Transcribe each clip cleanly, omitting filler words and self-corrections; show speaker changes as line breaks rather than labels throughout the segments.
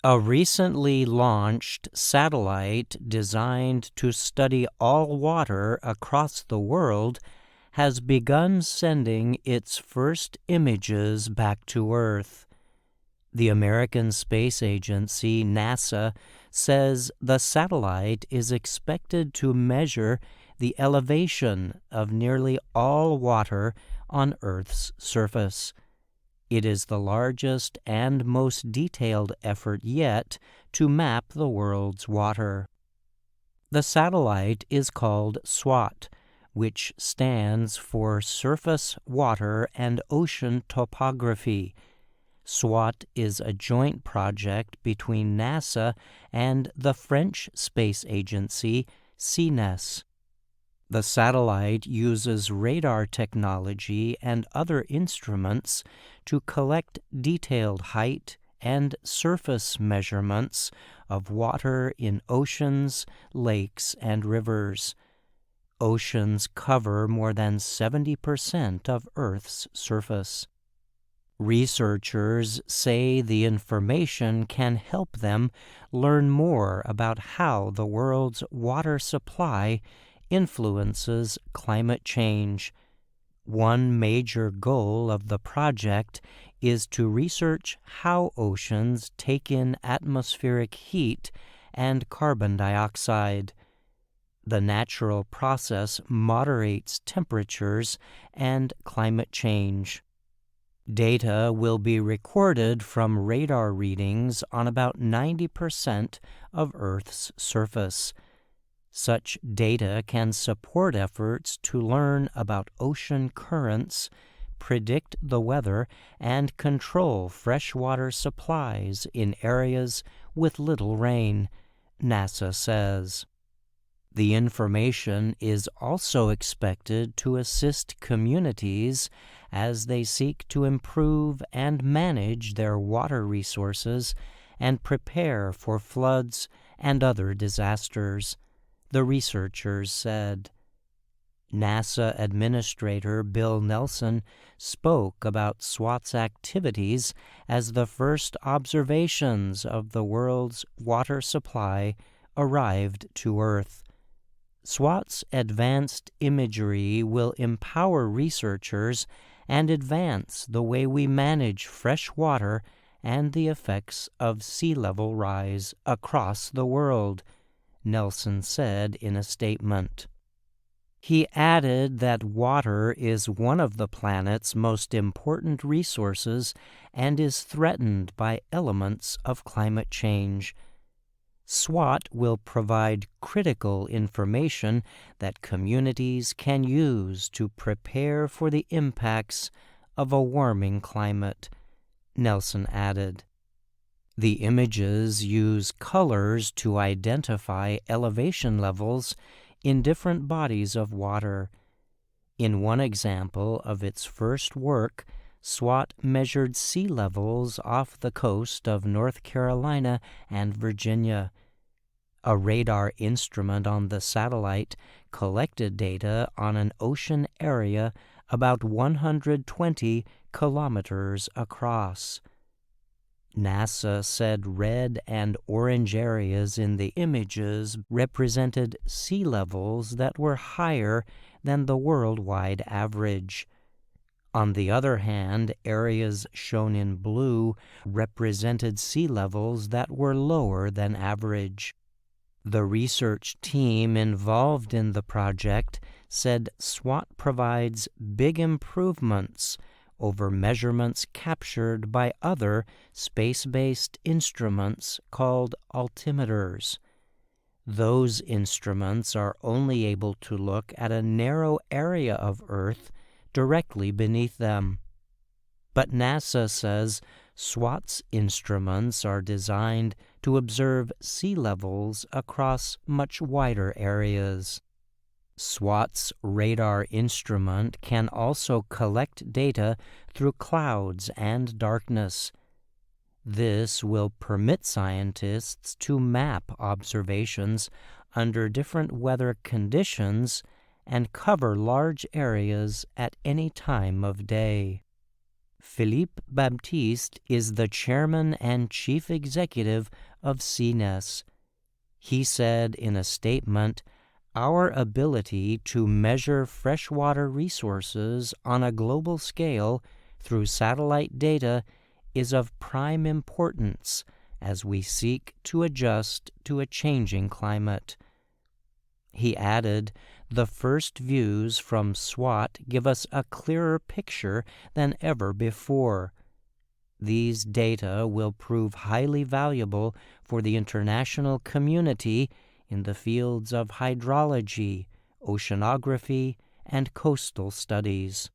A recently launched satellite designed to study all water across the world has begun sending its first images back to Earth. The American Space Agency, NASA, says the satellite is expected to measure the elevation of nearly all water on Earth's surface. It is the largest and most detailed effort yet to map the world's water. The satellite is called SWOT, which stands for Surface Water and Ocean Topography. SWOT is a joint project between NASA and the French space agency CNES. The satellite uses radar technology and other instruments to collect detailed height and surface measurements of water in oceans, lakes, and rivers. Oceans cover more than 70% of Earth's surface. Researchers say the information can help them learn more about how the world's water supply influences climate change. One major goal of the project is to research how oceans take in atmospheric heat and carbon dioxide. The natural process moderates temperatures and climate change. Data will be recorded from radar readings on about 90% of Earth's surface. Such data can support efforts to learn about ocean currents, predict the weather, and control freshwater supplies in areas with little rain, NASA says. The information is also expected to assist communities as they seek to improve and manage their water resources and prepare for floods and other disasters, the researchers said. NASA Administrator Bill Nelson spoke about SWOT's activities as the first observations of the world's water supply arrived to Earth. SWOT's advanced imagery will empower researchers and advance the way we manage fresh water and the effects of sea level rise across the world, Nelson said in a statement. He added that water is one of the planet's most important resources and is threatened by elements of climate change. SWOT will provide critical information that communities can use to prepare for the impacts of a warming climate, Nelson added. The images use colors to identify elevation levels in different bodies of water. In one example of its first work, SWOT measured sea levels off the coast of North Carolina and Virginia. A radar instrument on the satellite collected data on an ocean area about 120 kilometers across. NASA said red and orange areas in the images represented sea levels that were higher than the worldwide average. On the other hand, areas shown in blue represented sea levels that were lower than average. The research team involved in the project said SWOT provides big improvements over measurements captured by other space-based instruments called altimeters. Those instruments are only able to look at a narrow area of Earth directly beneath them. But NASA says SWOT's instruments are designed to observe sea levels across much wider areas. SWOT's radar instrument can also collect data through clouds and darkness. This will permit scientists to map observations under different weather conditions and cover large areas at any time of day. Philippe Baptiste is the chairman and chief executive of CNES. He said in a statement, "Our ability to measure freshwater resources on a global scale through satellite data is of prime importance as we seek to adjust to a changing climate." He added, "The first views from SWOT give us a clearer picture than ever before. These data will prove highly valuable for the international community in the fields of hydrology, oceanography, and coastal studies."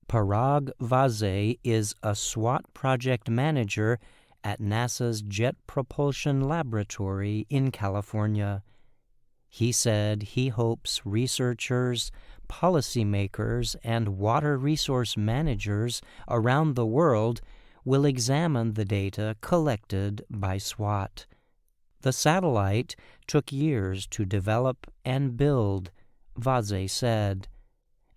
Parag Vaze is a SWOT project manager at NASA's Jet Propulsion Laboratory in California. He said he hopes researchers, policymakers, and water resource managers around the world will examine the data collected by SWOT. The satellite took years to develop and build, Vaze said,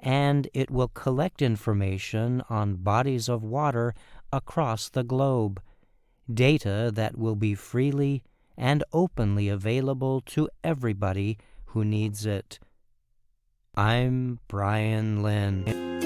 and it will collect information on bodies of water across the globe, data that will be freely and openly available to everybody who needs it. I'm Brian Lynn.